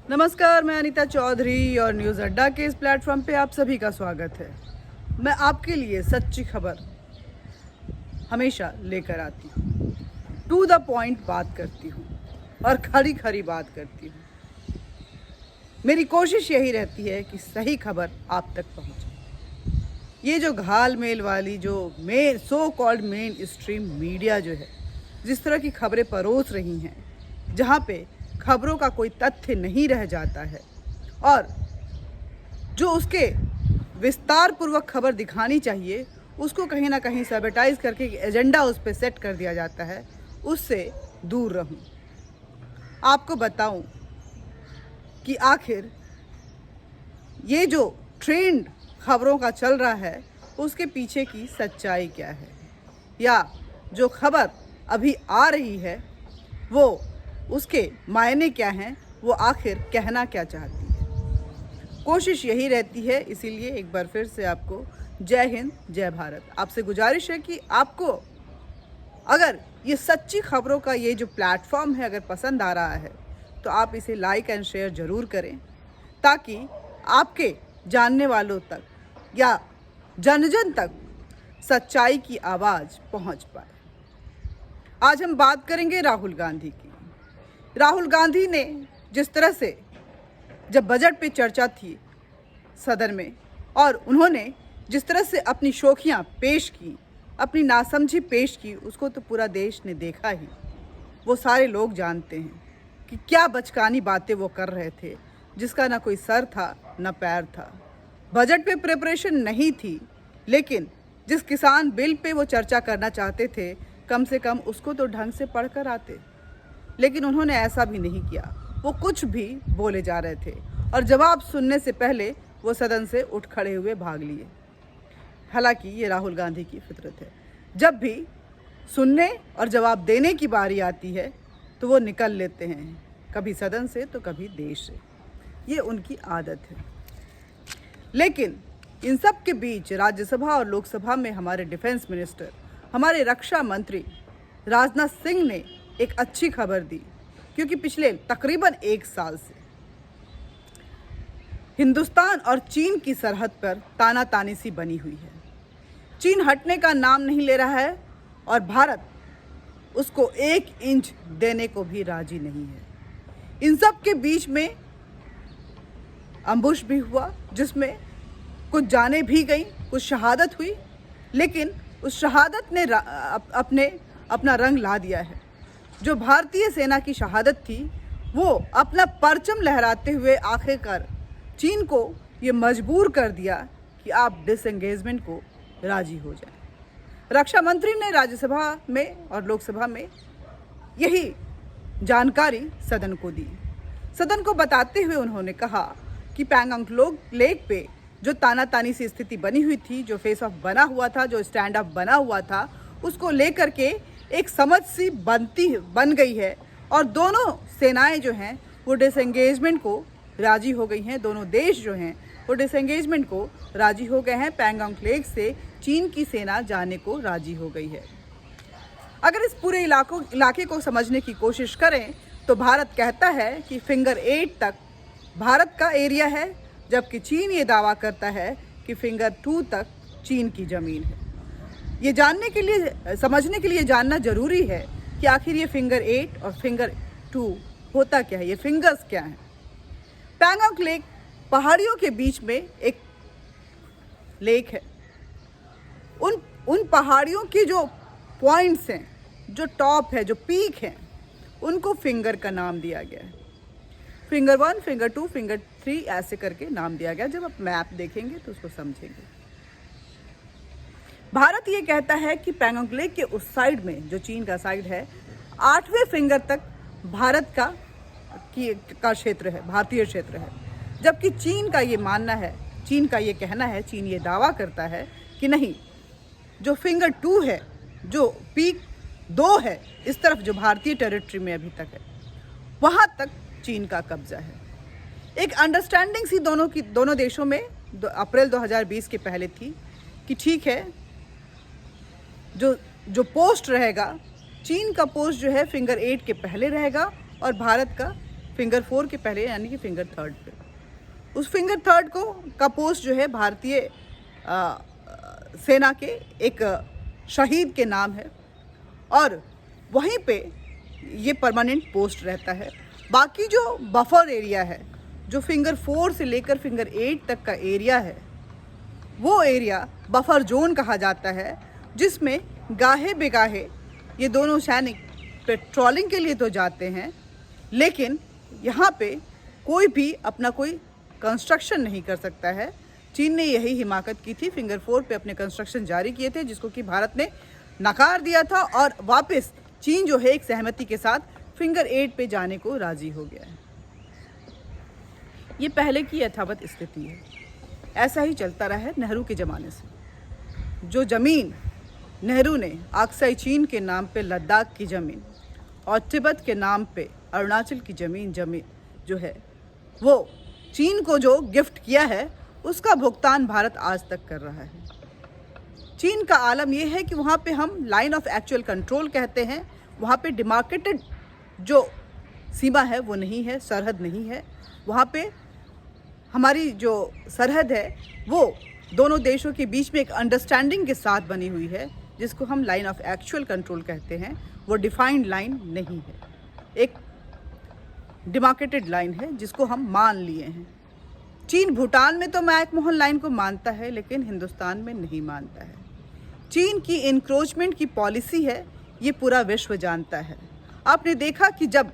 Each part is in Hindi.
नमस्कार, मैं अनीता चौधरी और न्यूज़ अड्डा के इस प्लेटफॉर्म पे आप सभी का स्वागत है। मैं आपके लिए सच्ची खबर हमेशा लेकर आती हूँ, टू द पॉइंट बात करती हूँ और खरी खरी बात करती हूँ। मेरी कोशिश यही रहती है कि सही खबर आप तक पहुँचे। ये जो घाल मेल वाली जो so called main stream media जो है, जिस तरह की खबरें परोस रही हैं, जहाँ पे खबरों का कोई तथ्य नहीं रह जाता है और जो उसके विस्तार पूर्वक खबर दिखानी चाहिए उसको कहीं ना कहीं सैबोटाइज करके एजेंडा उस पर सेट कर दिया जाता है, उससे दूर रहूं। आपको बताऊं कि आखिर ये जो ट्रेंड खबरों का चल रहा है उसके पीछे की सच्चाई क्या है, या जो खबर अभी आ रही है वो उसके मायने क्या हैं, वो आखिर कहना क्या चाहती है। कोशिश यही रहती है, इसीलिए एक बार फिर से आपको जय हिंद जय भारत। आपसे गुजारिश है कि आपको अगर ये सच्ची खबरों का ये जो प्लेटफॉर्म है अगर पसंद आ रहा है तो आप इसे लाइक एंड शेयर ज़रूर करें, ताकि आपके जानने वालों तक या जन जन तक सच्चाई की आवाज़ पहुंच पाए। आज हम बात करेंगे राहुल गांधी की। राहुल गांधी ने जिस तरह से जब बजट पे चर्चा थी सदन में और उन्होंने जिस तरह से अपनी शोखियाँ पेश की, अपनी नासमझी पेश की, उसको तो पूरा देश ने देखा ही। वो सारे लोग जानते हैं कि क्या बचकानी बातें वो कर रहे थे, जिसका ना कोई सर था ना पैर था। बजट पे प्रिपरेशन नहीं थी, लेकिन जिस किसान बिल पे वो चर्चा करना चाहते थे, कम से कम उसको तो ढंग से पढ़ कर आते। लेकिन उन्होंने ऐसा भी नहीं किया, वो कुछ भी बोले जा रहे थे और जवाब सुनने से पहले वो सदन से उठ खड़े हुए भाग लिए। हालांकि ये राहुल गांधी की फितरत है, जब भी सुनने और जवाब देने की बारी आती है तो वो निकल लेते हैं, कभी सदन से तो कभी देश से। ये उनकी आदत है। लेकिन इन सब के बीच राज्यसभा और लोकसभा में हमारे डिफेंस मिनिस्टर, हमारे रक्षा मंत्री राजनाथ सिंह ने एक अच्छी खबर दी, क्योंकि पिछले तकरीबन 1 साल से हिंदुस्तान और चीन की सरहद पर तानातानी सी बनी हुई है। चीन हटने का नाम नहीं ले रहा है और भारत उसको 1 इंच देने को भी राजी नहीं है। इन सब के बीच में अम्बुश भी हुआ, जिसमें कुछ जानें भी गई, कुछ शहादत हुई, लेकिन उस शहादत ने अपना रंग ला दिया है। जो भारतीय सेना की शहादत थी वो अपना परचम लहराते हुए आखिरकार चीन को ये मजबूर कर दिया कि आप डिसएंगेजमेंट को राजी हो जाएं। रक्षा मंत्री ने राज्यसभा में और लोकसभा में यही जानकारी सदन को दी। सदन को बताते हुए उन्होंने कहा कि पैंगोंग लेक पे जो तानातानी सी स्थिति बनी हुई थी, जो फेस ऑफ बना हुआ था, जो स्टैंड अप बना हुआ था, उसको लेकर के एक समझ सी बन गई है और दोनों सेनाएं जो हैं वो डिसएंगेजमेंट को राजी हो गई हैं। दोनों देश जो हैं वो डिसएंगेजमेंट को राजी हो गए हैं। पैंगोंग लेक से चीन की सेना जाने को राजी हो गई है। अगर इस पूरे इलाके को समझने की कोशिश करें तो भारत कहता है कि फिंगर 8 तक भारत का एरिया है, जबकि चीन ये दावा करता है कि फिंगर 2 तक चीन की ज़मीन है। ये जानने के लिए, समझने के लिए जानना ज़रूरी है कि आखिर ये फिंगर 8 और फिंगर 2 होता क्या है, ये फिंगर्स क्या हैं। पैंगोंग लेक पहाड़ियों के बीच में एक लेक है। उन पहाड़ियों के जो पॉइंट्स हैं, जो टॉप है, जो पीक हैं, उनको फिंगर का नाम दिया गया है। फिंगर 1, फिंगर 2, फिंगर 3 ऐसे करके नाम दिया गया। जब आप मैप देखेंगे तो उसको समझेंगे। भारत ये कहता है कि पैंगोंग लेक के उस साइड में, जो चीन का साइड है, 8वें फिंगर तक भारत का क्षेत्र है, भारतीय क्षेत्र है। जबकि चीन का ये मानना है, चीन का ये कहना है, चीन ये दावा करता है कि नहीं, जो फिंगर 2 है, जो पीक 2 है, इस तरफ जो भारतीय टेरिटरी में अभी तक है, वहाँ तक चीन का कब्जा है। एक अंडरस्टैंडिंग सी दोनों देशों में अप्रैल 2020 के पहले थी कि ठीक है, जो पोस्ट रहेगा, चीन का पोस्ट जो है फिंगर 8 के पहले रहेगा और भारत का फिंगर 4 के पहले, यानी कि फिंगर 3 पे। उस फिंगर 3 का पोस्ट जो है भारतीय सेना के एक शहीद के नाम है और वहीं पे ये परमानेंट पोस्ट रहता है। बाकी जो बफर एरिया है, जो फिंगर 4 से लेकर फिंगर 8 तक का एरिया है, वो एरिया बफर जोन कहा जाता है, जिसमें गाहे बेगाहे ये दोनों सैनिक पेट्रोलिंग के लिए तो जाते हैं, लेकिन यहाँ पे कोई भी अपना कोई कंस्ट्रक्शन नहीं कर सकता है। चीन ने यही हिमाकत की थी, फिंगर 4 पे अपने कंस्ट्रक्शन जारी किए थे, जिसको कि भारत ने नकार दिया था और वापस चीन जो है एक सहमति के साथ फिंगर 8 पे जाने को राजी हो गया है। ये पहले की यथावत स्थिति है, ऐसा ही चलता रहा है नेहरू के ज़माने से। जो ज़मीन नेहरू ने अक्साई चीन के नाम पे लद्दाख की ज़मीन और तिब्बत के नाम पे अरुणाचल की ज़मीन जो है वो चीन को जो गिफ्ट किया है, उसका भुगतान भारत आज तक कर रहा है। चीन का आलम यह है कि वहाँ पे हम लाइन ऑफ एक्चुअल कंट्रोल कहते हैं, वहाँ पे डिमार्केटेड जो सीमा है वो नहीं है, सरहद नहीं है। वहाँ पे हमारी जो सरहद है वो दोनों देशों के बीच में एक अंडरस्टैंडिंग के साथ बनी हुई है, जिसको हम लाइन ऑफ एक्चुअल कंट्रोल कहते हैं। वो डिफाइंड लाइन नहीं है, एक डिमार्केटेड लाइन है जिसको हम मान लिए हैं। चीन भूटान में तो मैकमोहन लाइन को मानता है, लेकिन हिंदुस्तान में नहीं मानता है। चीन की इंक्रोचमेंट की पॉलिसी है, ये पूरा विश्व जानता है। आपने देखा कि जब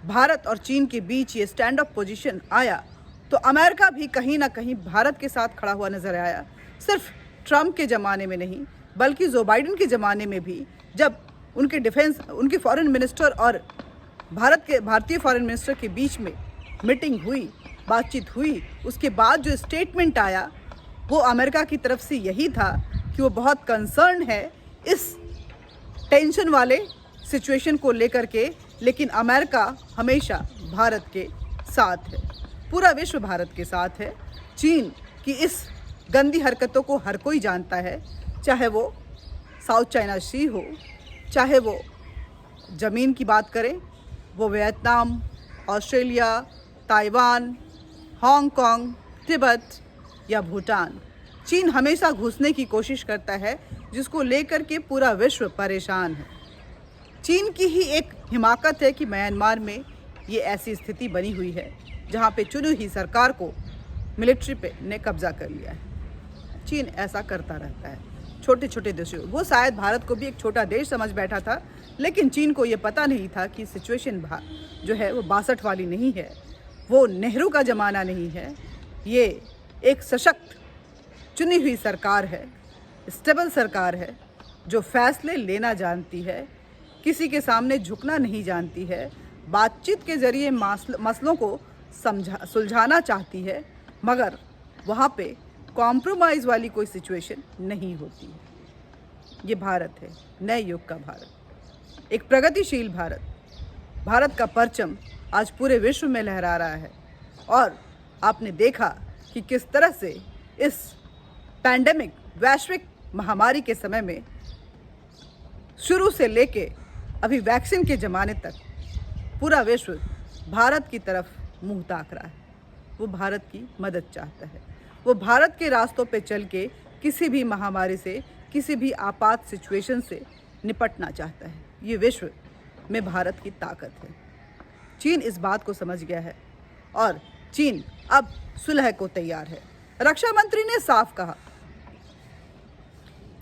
भारत और चीन के बीच ये स्टैंड ऑफ पोजीशन आया, तो अमेरिका भी कहीं ना कहीं भारत के साथ खड़ा हुआ नजर आया। सिर्फ ट्रम्प के ज़माने में नहीं, बल्कि जो बाइडेन के ज़माने में भी, जब उनके फॉरेन मिनिस्टर और भारतीय फॉरेन मिनिस्टर के बीच में मीटिंग हुई, बातचीत हुई, उसके बाद जो स्टेटमेंट आया वो अमेरिका की तरफ से यही था कि वो बहुत कंसर्न है इस टेंशन वाले सिचुएशन को लेकर के, लेकिन अमेरिका हमेशा भारत के साथ है, पूरा विश्व भारत के साथ है। चीन की इस गंदी हरकतों को हर कोई जानता है, चाहे वो साउथ चाइना सी हो, चाहे वो ज़मीन की बात करें, वो Vietnam, Australia, Taiwan, Hong Kong, Tibet या भूटान। चीन हमेशा घुसने की कोशिश करता है, जिसको लेकर के पूरा विश्व परेशान है। चीन की ही एक हिमाकत है कि म्यांमार में ये ऐसी स्थिति बनी हुई है जहाँ पे चुनी हुई सरकार को मिलिट्री पे ने कब्जा कर लिया है। चीन ऐसा करता रहता है छोटे छोटे देशों। वो शायद भारत को भी एक छोटा देश समझ बैठा था, लेकिन चीन को ये पता नहीं था कि सिचुएशन जो है वो 62 वाली नहीं है, वो नेहरू का ज़माना नहीं है। ये एक सशक्त चुनी हुई सरकार है, स्टेबल सरकार है, जो फैसले लेना जानती है, किसी के सामने झुकना नहीं जानती है, बातचीत के ज़रिए मसलों को सुलझाना चाहती है, मगर वहाँ पे कॉम्प्रोमाइज़ वाली कोई सिचुएशन नहीं होती है। ये भारत है, नए युग का भारत, एक प्रगतिशील भारत। भारत का परचम आज पूरे विश्व में लहरा रहा है और आपने देखा कि किस तरह से इस पैंडेमिक वैश्विक महामारी के समय में शुरू से लेके अभी वैक्सीन के ज़माने तक पूरा विश्व भारत की तरफ मुंह ताक रहा है। वो भारत की मदद चाहता है, वो भारत के रास्तों पे चल के किसी भी महामारी से, किसी भी आपात सिचुएशन से निपटना चाहता है। ये विश्व में भारत की ताकत है। चीन इस बात को समझ गया है और चीन अब सुलह को तैयार है। रक्षा मंत्री ने साफ कहा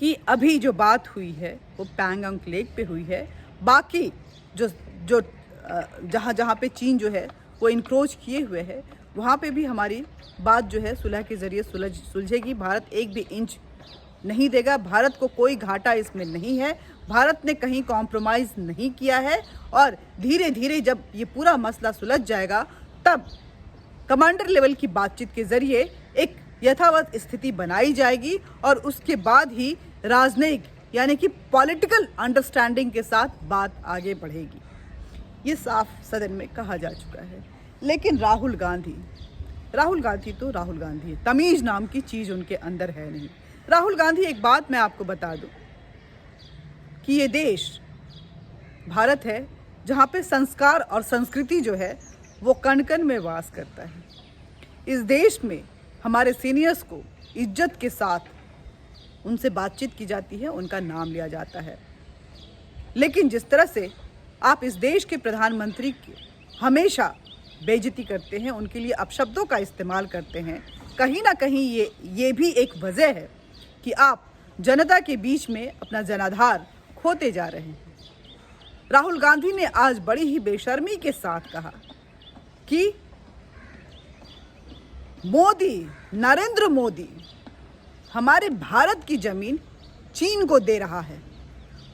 कि अभी जो बात हुई है वो पैंगोंग लेक पे हुई है, बाकी जो जहाँ पे चीन जो है वो इंक्रोच किए हुए है, वहाँ पे भी हमारी बात जो है सुलह के ज़रिए सुलझेगी। भारत एक भी इंच नहीं देगा, भारत को कोई घाटा इसमें नहीं है, भारत ने कहीं कॉम्प्रोमाइज़ नहीं किया है और धीरे धीरे जब ये पूरा मसला सुलझ जाएगा, तब कमांडर लेवल की बातचीत के ज़रिए एक यथावत स्थिति बनाई जाएगी और उसके बाद ही राजनयिक यानी कि पॉलिटिकल अंडरस्टैंडिंग के साथ बात आगे बढ़ेगी। ये साफ सदन में कहा जा चुका है। लेकिन राहुल गांधी तो राहुल गांधी है, तमीज़ नाम की चीज़ उनके अंदर है नहीं। राहुल गांधी, एक बात मैं आपको बता दूं कि ये देश भारत है जहाँ पे संस्कार और संस्कृति जो है वो कण कण में वास करता है। इस देश में हमारे सीनियर्स को इज्जत के साथ उनसे बातचीत की जाती है, उनका नाम लिया जाता है। लेकिन जिस तरह से आप इस देश के प्रधानमंत्री की हमेशा बेइज्जती करते हैं, उनके लिए अपशब्दों का इस्तेमाल करते हैं, कहीं ना कहीं ये भी एक वजह है कि आप जनता के बीच में अपना जनाधार खोते जा रहे हैं। राहुल गांधी ने आज बड़ी ही बेशर्मी के साथ कहा कि नरेंद्र मोदी हमारे भारत की जमीन चीन को दे रहा है,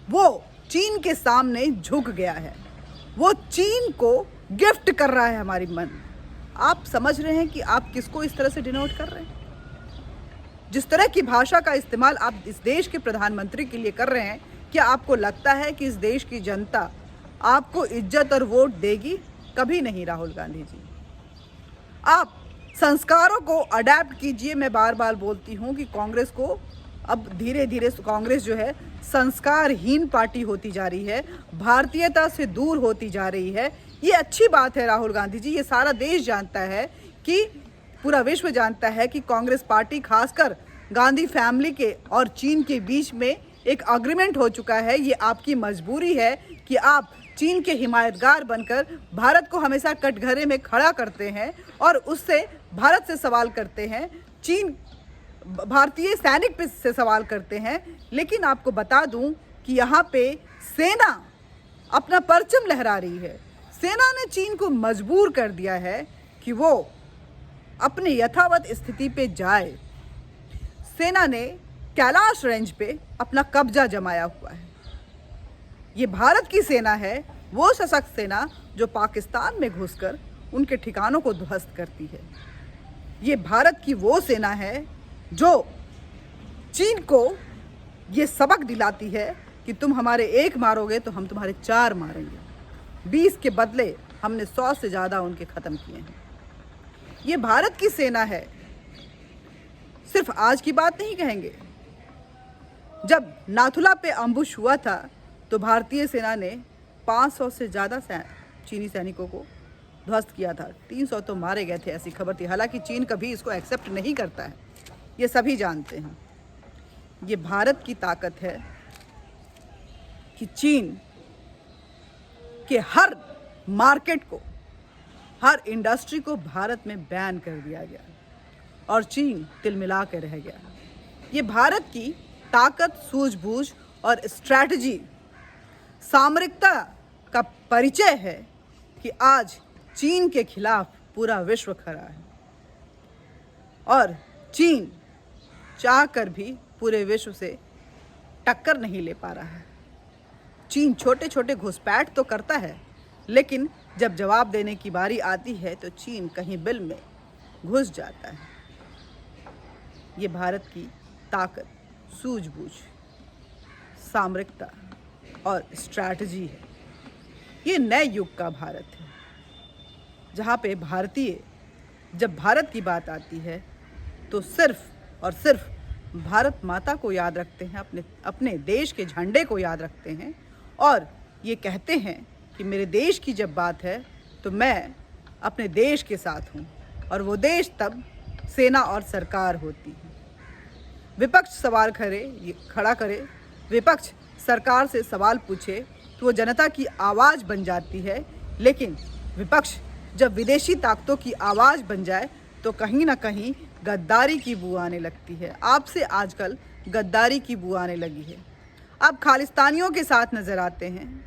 वो चीन के सामने झुक गया है, वो चीन को गिफ्ट कर रहा है हमारी मन। आप समझ रहे हैं कि आप किसको इस तरह से डिनोट कर रहे हैं? जिस तरह की भाषा का इस्तेमाल आप इस देश के प्रधानमंत्री के लिए कर रहे हैं, क्या आपको लगता है कि इस देश की जनता आपको इज्जत और वोट देगी? कभी नहीं राहुल गांधी जी। आप संस्कारों को अडैप्ट कीजिए। मैं बार बार बोलती हूँ कि कांग्रेस को अब धीरे धीरे कांग्रेस जो है संस्कारहीन पार्टी होती जा रही है, भारतीयता से दूर होती जा रही है। ये अच्छी बात है राहुल गांधी जी, ये सारा देश जानता है कि पूरा विश्व जानता है कि कांग्रेस पार्टी, खासकर गांधी फैमिली के और चीन के बीच में एक अग्रीमेंट हो चुका है। ये आपकी मजबूरी है कि आप चीन के हिमायतगार बनकर भारत को हमेशा कटघरे में खड़ा करते हैं और उससे भारत से सवाल करते हैं, चीन भारतीय सैनिक से सवाल करते हैं। लेकिन आपको बता दूं कि यहाँ पे सेना अपना परचम लहरा रही है। सेना ने चीन को मजबूर कर दिया है कि वो अपने यथावत स्थिति पे जाए। सेना ने कैलाश रेंज पे अपना कब्जा जमाया हुआ है। ये भारत की सेना है, वो सशक्त सेना जो पाकिस्तान में घुसकर उनके ठिकानों को ध्वस्त करती है। ये भारत की वो सेना है जो चीन को ये सबक दिलाती है कि तुम हमारे एक मारोगे तो हम तुम्हारे 4 मारेंगे। 20 के बदले हमने 100 से ज़्यादा उनके ख़त्म किए हैं। ये भारत की सेना है। सिर्फ आज की बात नहीं कहेंगे, जब नाथुला पे अम्बुश हुआ था तो भारतीय सेना ने 500 से ज़्यादा चीनी सैनिकों को ध्वस्त किया था। 300 तो मारे गए थे, ऐसी खबर थी। हालांकि चीन कभी इसको एक्सेप्ट नहीं करता है, ये सभी जानते हैं। ये भारत की ताकत है कि चीन के हर मार्केट को, हर इंडस्ट्री को भारत में बैन कर दिया गया और चीन तिलमिला के रह गया। ये भारत की ताकत, सूझबूझ और स्ट्रैटेजी, सामरिकता का परिचय है कि आज चीन के खिलाफ पूरा विश्व खड़ा है और चीन चाहकर भी पूरे विश्व से टक्कर नहीं ले पा रहा है। चीन छोटे छोटे घुसपैठ तो करता है, लेकिन जब जवाब देने की बारी आती है तो चीन कहीं बिल में घुस जाता है। ये भारत की ताकत, सूझबूझ, सामरिकता और स्ट्रैटेजी है। ये नए युग का भारत है, जहाँ पे भारतीय, जब भारत की बात आती है तो सिर्फ और सिर्फ भारत माता को याद रखते हैं, अपने देश के झंडे को याद रखते हैं और ये कहते हैं कि मेरे देश की जब बात है तो मैं अपने देश के साथ हूँ, और वो देश तब सेना और सरकार होती है। विपक्ष सवाल खड़ा करे, विपक्ष सरकार से सवाल पूछे तो वो जनता की आवाज़ बन जाती है। लेकिन विपक्ष जब विदेशी ताकतों की आवाज़ बन जाए तो कहीं ना कहीं गद्दारी की बू आने लगती है। आपसे आजकल गद्दारी की बू आने लगी है। आप खालिस्तानियों के साथ नज़र आते हैं,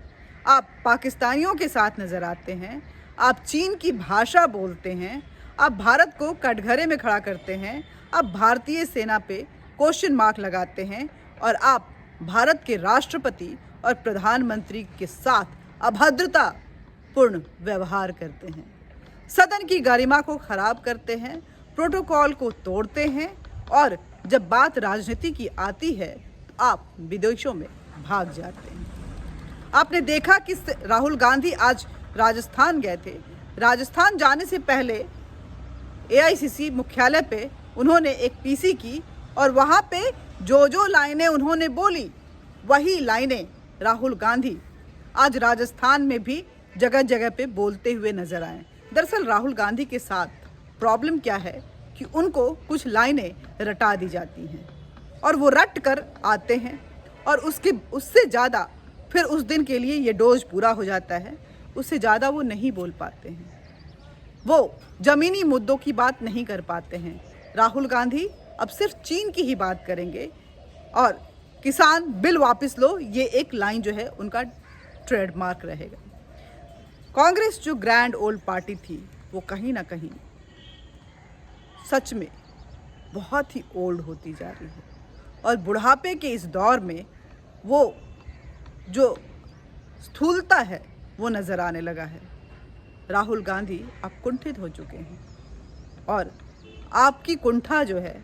आप पाकिस्तानियों के साथ नज़र आते हैं, आप चीन की भाषा बोलते हैं, आप भारत को कटघरे में खड़ा करते हैं, आप भारतीय सेना पे क्वेश्चन मार्क लगाते हैं और आप भारत के राष्ट्रपति और प्रधानमंत्री के साथ अभद्रतापूर्ण व्यवहार करते हैं, सदन की गरिमा को खराब करते हैं, प्रोटोकॉल को तोड़ते हैं और जब बात राजनीति की आती है तो आप विदेशों में भाग जाते हैं। आपने देखा कि राहुल गांधी आज राजस्थान गए थे। राजस्थान जाने से पहले AICC मुख्यालय पे उन्होंने एक PC की और वहाँ पे जो लाइनें उन्होंने बोली वही लाइनें राहुल गांधी आज राजस्थान में भी जगह जगह पे बोलते हुए नजर आए। दरअसल राहुल गांधी के साथ प्रॉब्लम क्या है कि उनको कुछ लाइनें रटा दी जाती हैं और वो रट कर आते हैं और उससे ज़्यादा फिर उस दिन के लिए ये डोज पूरा हो जाता है, उससे ज़्यादा वो नहीं बोल पाते हैं। वो ज़मीनी मुद्दों की बात नहीं कर पाते हैं। राहुल गांधी अब सिर्फ चीन की ही बात करेंगे और किसान बिल वापस लो, ये एक लाइन जो है उनका ट्रेडमार्क रहेगा। कांग्रेस जो ग्रैंड ओल्ड पार्टी थी वो कहीं ना कहीं सच में बहुत ही ओल्ड होती जा रही है और बुढ़ापे के इस दौर में वो जो स्थूलता है वो नज़र आने लगा है। राहुल गांधी अब कुंठित हो चुके हैं और आपकी कुंठा जो है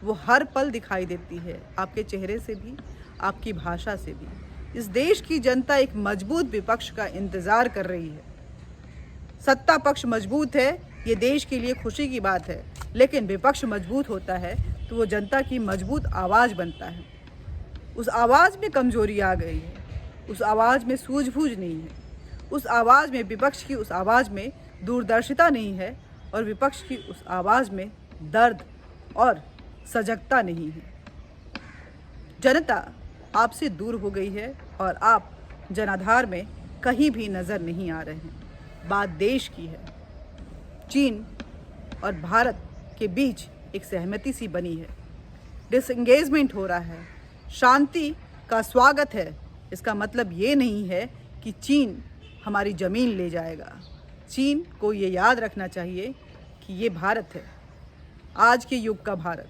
वो हर पल दिखाई देती है, आपके चेहरे से भी, आपकी भाषा से भी। इस देश की जनता एक मजबूत विपक्ष का इंतज़ार कर रही है। सत्ता पक्ष मजबूत है, ये देश के लिए खुशी की बात है, लेकिन विपक्ष मजबूत होता है तो वो जनता की मजबूत आवाज़ बनता है। उस आवाज़ में कमजोरी आ गई है, उस आवाज़ में सूझबूझ नहीं है, उस आवाज़ में, विपक्ष की उस आवाज़ में दूरदर्शिता नहीं है और विपक्ष की उस आवाज़ में दर्द और सजगता नहीं है। जनता आपसे दूर हो गई है और आप जनाधार में कहीं भी नज़र नहीं आ रहे हैं। बात देश की है। चीन और भारत के बीच एक सहमति सी बनी है, डिसएंगेजमेंट हो रहा है, शांति का स्वागत है। इसका मतलब ये नहीं है कि चीन हमारी ज़मीन ले जाएगा। चीन को ये याद रखना चाहिए कि ये भारत है, आज के युग का भारत,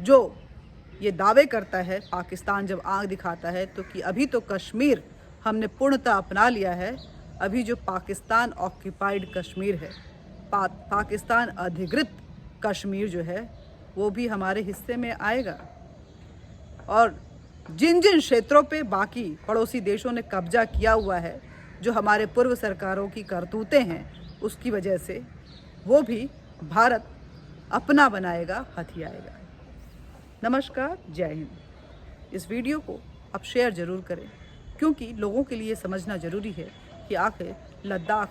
जो ये दावे करता है, पाकिस्तान जब आंख दिखाता है तो कि अभी तो कश्मीर हमने पूर्णतः अपना लिया है, अभी जो पाकिस्तान ऑक्यूपाइड कश्मीर है, पाकिस्तान अधिकृत कश्मीर जो है वो भी हमारे हिस्से में आएगा। और जिन जिन क्षेत्रों पे बाकी पड़ोसी देशों ने कब्जा किया हुआ है, जो हमारे पूर्व सरकारों की करतूतें हैं, उसकी वजह से वो भी भारत अपना बनाएगा, हथियाएगा। नमस्कार, जय हिंद। इस वीडियो को आप शेयर ज़रूर करें क्योंकि लोगों के लिए समझना ज़रूरी है कि आखिर लद्दाख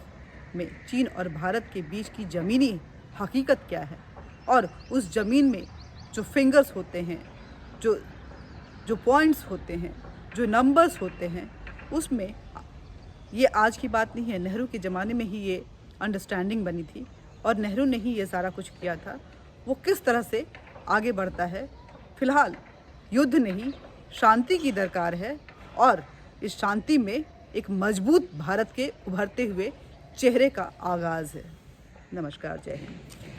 में चीन और भारत के बीच की ज़मीनी हकीकत क्या है और उस ज़मीन में जो फिंगर्स होते हैं, जो पॉइंट्स होते हैं, जो नंबर्स होते हैं, उसमें ये आज की बात नहीं है। नेहरू के ज़माने में ही ये अंडरस्टैंडिंग बनी थी और नेहरू ने ही ये सारा कुछ किया था। वो किस तरह से आगे बढ़ता है, फिलहाल युद्ध नहीं, शांति की दरकार है और इस शांति में एक मजबूत भारत के उभरते हुए चेहरे का आगाज़ है। नमस्कार, जय हिंद।